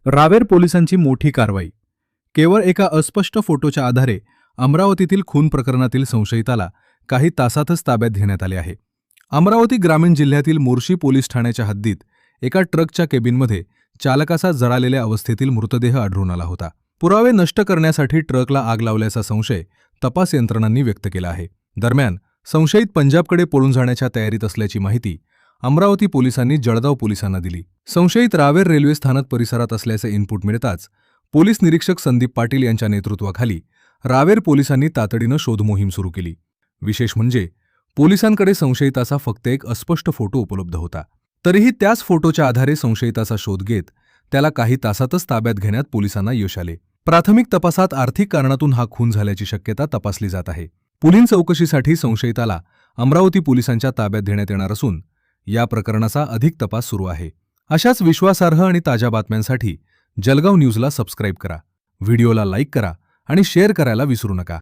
रावेर पोलिसांची मोठी कारवाई. केवळ एका अस्पष्ट फोटोच्या आधारे अमरावतीतील खून प्रकरणातील संशयिताला काही तासातच ताब्यात घेण्यात आले आहे. अमरावती ग्रामीण जिल्ह्यातील मोर्शी पोलीस ठाण्याच्या हद्दीत एका ट्रकच्या केबिनमध्ये चालकाचा जळालेल्या अवस्थेतील मृतदेह आढळून आला होता. पुरावे नष्ट करण्यासाठी ट्रकला आग लावल्याचा संशय तपास यंत्रणांनी व्यक्त केला आहे. दरम्यान संशयित पंजाबकडे पळून जाण्याच्या तयारीत असल्याची माहिती अमरावती पोलिसांनी जळगाव पोलिसांना दिली. संशयित रावेर रेल्वे स्थानक परिसरात असल्याचे इनपुट मिळताच पोलीस निरीक्षक संदीप पाटील यांच्या नेतृत्वाखाली रावेर पोलिसांनी तातडीनं शोध मोहीम सुरू केली. विशेष म्हणजे पोलिसांकडे संशयिताचा फक्त एक अस्पष्ट फोटो उपलब्ध होता. तरीही त्याच फोटोच्या आधारे संशयिताचा शोध घेत त्याला काही तासातच ताब्यात घेण्यात पोलिसांना यश आले. प्राथमिक तपासात आर्थिक कारणातून हा खून झाल्याची शक्यता तपासली जात आहे. पुढील चौकशीसाठी संशयिताला अमरावती पोलिसांच्या ताब्यात देण्यात येणार असून या प्रकरणाचा अधिक तपास सुरू आहे. अशाच विश्वासार्ह आणि ताज्या बातम्यांसाठी जळगाव न्यूजला सबस्क्राईब करा, व्हिडिओला लाईक करा आणि शेअर करायला विसरू नका.